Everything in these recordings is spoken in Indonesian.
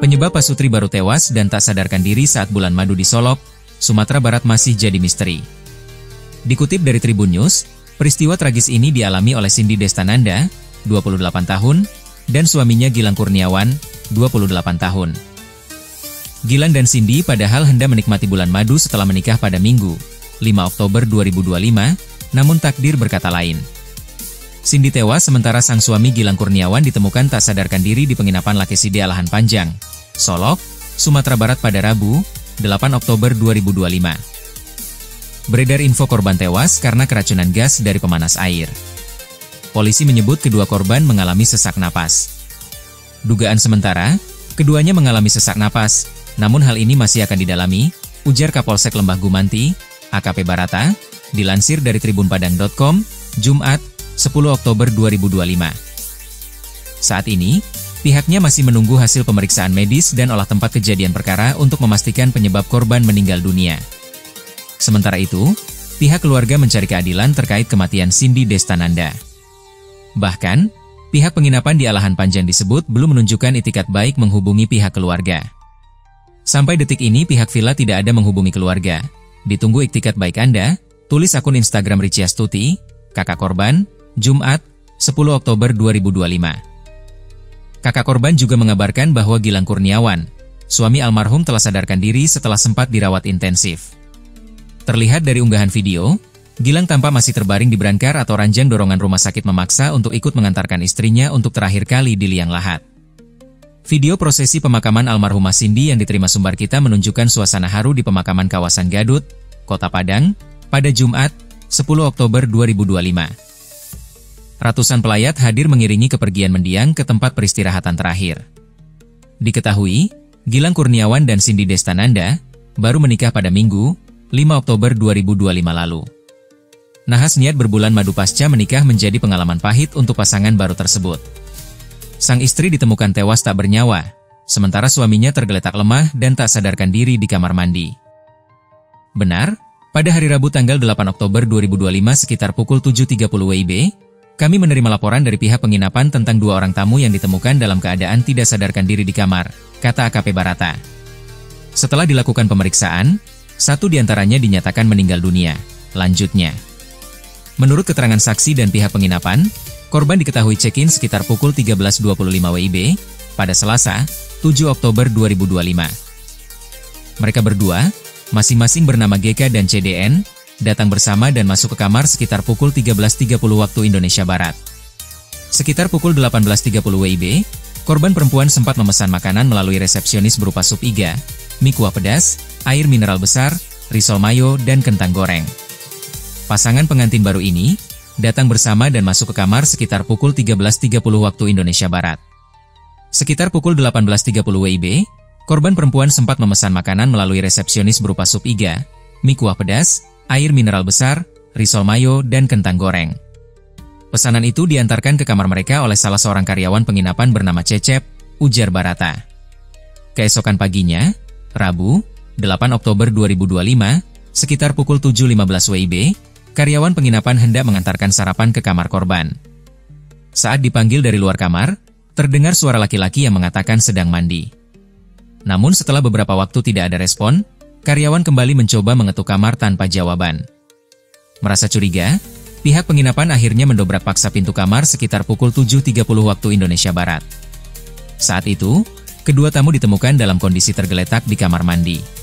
Penyebab Pasutri baru tewas dan tak sadarkan diri saat bulan madu di Solok, Sumatera Barat masih jadi misteri. Dikutip dari Tribun News, peristiwa tragis ini dialami oleh Cindy Destananda, 28 tahun, dan suaminya Gilang Kurniawan, 28 tahun. Gilang dan Cindy padahal hendak menikmati bulan madu setelah menikah pada Minggu, 5 Oktober 2025, namun takdir berkata lain. Cindy tewas sementara sang suami Gilang Kurniawan ditemukan tak sadarkan diri di penginapan Lakeside Alahan Panjang, Solok, Sumatera Barat pada Rabu, 8 Oktober 2025. Beredar info korban tewas karena keracunan gas dari pemanas air. Polisi menyebut kedua korban mengalami sesak napas. Dugaan sementara, keduanya mengalami sesak napas, namun hal ini masih akan didalami, ujar Kapolsek Lembah Gumanti, AKP Barata, dilansir dari tribunpadang.com, Jumat, 10 Oktober 2025. Saat ini, pihaknya masih menunggu hasil pemeriksaan medis dan olah tempat kejadian perkara untuk memastikan penyebab korban meninggal dunia. Sementara itu, pihak keluarga mencari keadilan terkait kematian Cindy Destananda. Bahkan, pihak penginapan di Alahan Panjang disebut belum menunjukkan itikat baik menghubungi pihak keluarga. Sampai detik ini pihak villa tidak ada menghubungi keluarga. Ditunggu iktikat baik Anda, tulis akun Instagram Ricia Stuti, kakak korban, Jumat, 10 Oktober 2025. Kakak korban juga mengabarkan bahwa Gilang Kurniawan, suami almarhum telah sadarkan diri setelah sempat dirawat intensif. Terlihat dari unggahan video, Gilang tampak masih terbaring di brankar atau ranjang dorongan rumah sakit memaksa untuk ikut mengantarkan istrinya untuk terakhir kali di liang lahat. Video prosesi pemakaman almarhumah Cindy yang diterima Sumbar Kita menunjukkan suasana haru di pemakaman kawasan Gadut, Kota Padang, pada Jumat, 10 Oktober 2025. Ratusan pelayat hadir mengiringi kepergian mendiang ke tempat peristirahatan terakhir. Diketahui, Gilang Kurniawan dan Cindy Destananda baru menikah pada Minggu, 5 Oktober 2025 lalu. Nahas niat berbulan madu pasca menikah menjadi pengalaman pahit untuk pasangan baru tersebut. Sang istri ditemukan tewas tak bernyawa, sementara suaminya tergeletak lemah dan tak sadarkan diri di kamar mandi. Benar, pada hari Rabu tanggal 8 Oktober 2025 sekitar pukul 7.30 WIB, kami menerima laporan dari pihak penginapan tentang 2 orang tamu yang ditemukan dalam keadaan tidak sadarkan diri di kamar, kata AKP Barata. Setelah dilakukan pemeriksaan, 1 diantaranya dinyatakan meninggal dunia. Lanjutnya, menurut keterangan saksi dan pihak penginapan, korban diketahui check-in sekitar pukul 13.25 WIB pada Selasa, 7 Oktober 2025. Mereka berdua, masing-masing bernama GK dan CDN, datang bersama dan masuk ke kamar sekitar pukul 13.30 waktu Indonesia Barat. Sekitar pukul 18.30 WIB, korban perempuan sempat memesan makanan melalui resepsionis berupa sup iga, mie kuah pedas, air mineral besar, risol mayo, dan kentang goreng. Pasangan pengantin baru ini datang bersama dan masuk ke kamar sekitar pukul 13.30 waktu Indonesia Barat. Sekitar pukul 18.30 WIB, korban perempuan sempat memesan makanan melalui resepsionis berupa sup iga, mie kuah pedas, air mineral besar, risol mayo, dan kentang goreng. Pesanan itu diantarkan ke kamar mereka oleh salah seorang karyawan penginapan bernama Cecep, ujar Barata. Keesokan paginya, Rabu, 8 Oktober 2025, sekitar pukul 7.15 WIB, karyawan penginapan hendak mengantarkan sarapan ke kamar korban. Saat dipanggil dari luar kamar, terdengar suara laki-laki yang mengatakan sedang mandi. Namun setelah beberapa waktu tidak ada respon, karyawan kembali mencoba mengetuk kamar tanpa jawaban. Merasa curiga, pihak penginapan akhirnya mendobrak paksa pintu kamar sekitar pukul 7.30 waktu Indonesia Barat. Saat itu, kedua tamu ditemukan dalam kondisi tergeletak di kamar mandi.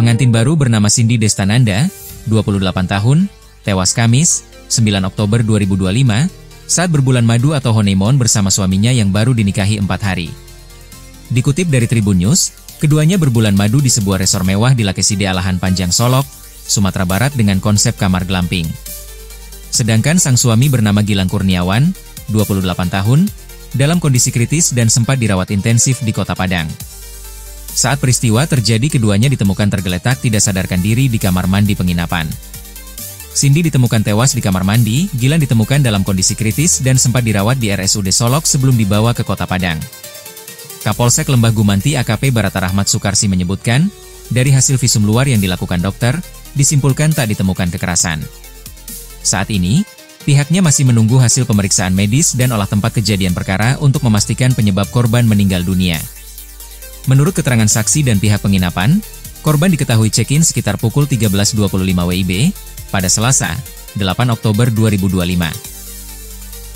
Pengantin baru bernama Cindy Destananda, 28 tahun, tewas Kamis, 9 Oktober 2025, saat berbulan madu atau honeymoon bersama suaminya yang baru dinikahi 4 hari. Dikutip dari Tribun News, keduanya berbulan madu di sebuah resor mewah di Lakeside Alahan Panjang Solok, Sumatera Barat dengan konsep kamar glamping. Sedangkan sang suami bernama Gilang Kurniawan, 28 tahun, dalam kondisi kritis dan sempat dirawat intensif di Kota Padang. Saat peristiwa terjadi, keduanya ditemukan tergeletak tidak sadarkan diri di kamar mandi penginapan. Cindy ditemukan tewas di kamar mandi, Gilang ditemukan dalam kondisi kritis dan sempat dirawat di RSUD Solok sebelum dibawa ke Kota Padang. Kapolsek Lembah Gumanti AKP Barata Rahmat Sukarsi menyebutkan, dari hasil visum luar yang dilakukan dokter, disimpulkan tak ditemukan kekerasan. Saat ini, pihaknya masih menunggu hasil pemeriksaan medis dan olah tempat kejadian perkara untuk memastikan penyebab korban meninggal dunia. Menurut keterangan saksi dan pihak penginapan, korban diketahui check-in sekitar pukul 13.25 WIB pada Selasa, 8 Oktober 2025.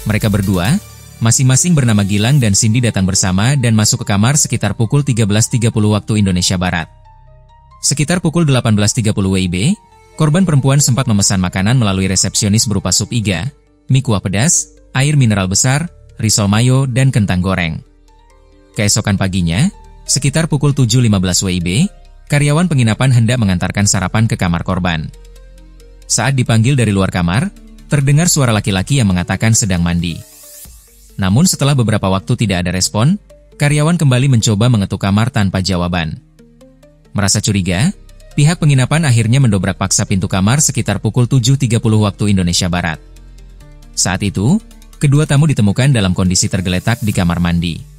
Mereka berdua, masing-masing bernama Gilang dan Cindy datang bersama dan masuk ke kamar sekitar pukul 13.30 waktu Indonesia Barat. Sekitar pukul 18.30 WIB, korban perempuan sempat memesan makanan melalui resepsionis berupa sup iga, mie kuah pedas, air mineral besar, risol mayo, dan kentang goreng. Keesokan paginya, sekitar pukul 7.15 WIB, karyawan penginapan hendak mengantarkan sarapan ke kamar korban. Saat dipanggil dari luar kamar, terdengar suara laki-laki yang mengatakan sedang mandi. Namun setelah beberapa waktu tidak ada respon, karyawan kembali mencoba mengetuk kamar tanpa jawaban. Merasa curiga, pihak penginapan akhirnya mendobrak paksa pintu kamar sekitar pukul 7.30 waktu Indonesia Barat. Saat itu, kedua tamu ditemukan dalam kondisi tergeletak di kamar mandi.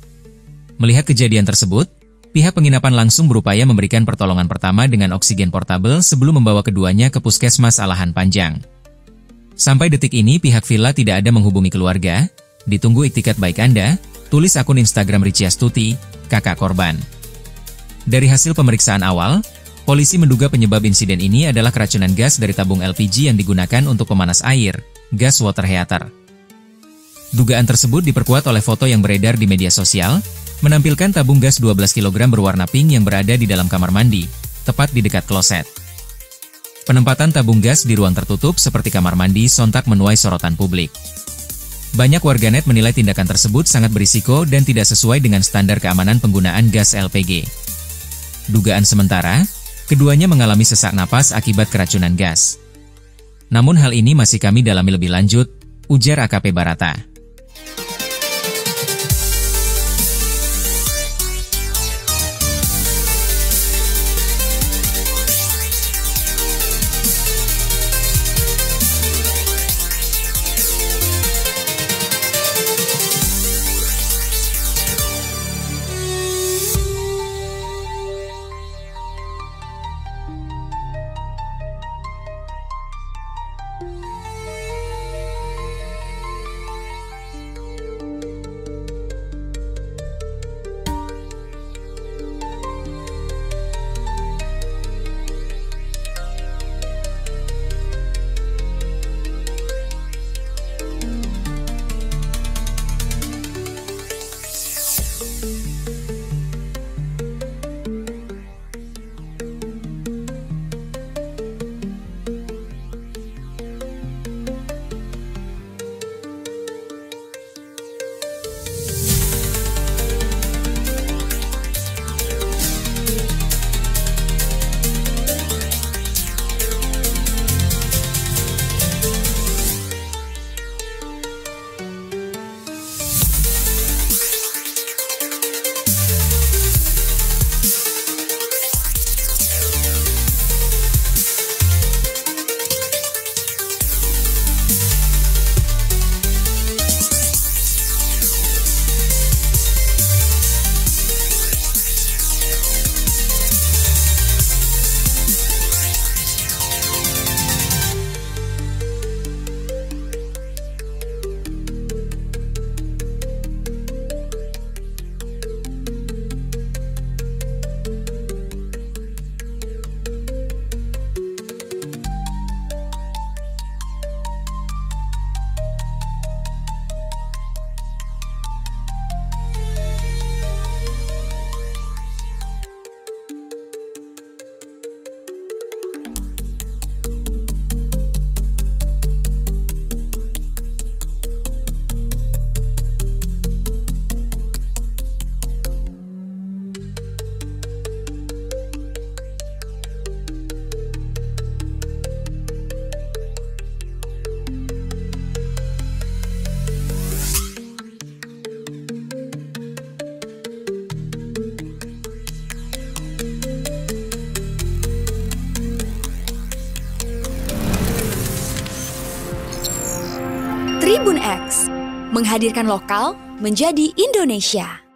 Melihat kejadian tersebut, pihak penginapan langsung berupaya memberikan pertolongan pertama dengan oksigen portabel sebelum membawa keduanya ke Puskesmas Alahan Panjang. Sampai detik ini pihak villa tidak ada menghubungi keluarga. Ditunggu iktikat baik Anda, tulis akun Instagram Richie Astuti, kakak korban. Dari hasil pemeriksaan awal, polisi menduga penyebab insiden ini adalah keracunan gas dari tabung LPG yang digunakan untuk pemanas air, gas water heater. Dugaan tersebut diperkuat oleh foto yang beredar di media sosial, menampilkan tabung gas 12 kg berwarna pink yang berada di dalam kamar mandi, tepat di dekat kloset. Penempatan tabung gas di ruang tertutup seperti kamar mandi sontak menuai sorotan publik. Banyak warganet menilai tindakan tersebut sangat berisiko dan tidak sesuai dengan standar keamanan penggunaan gas LPG. Dugaan sementara, keduanya mengalami sesak napas akibat keracunan gas. Namun hal ini masih kami dalami lebih lanjut, ujar AKP Barata. Tribun X, menghadirkan lokal menjadi Indonesia.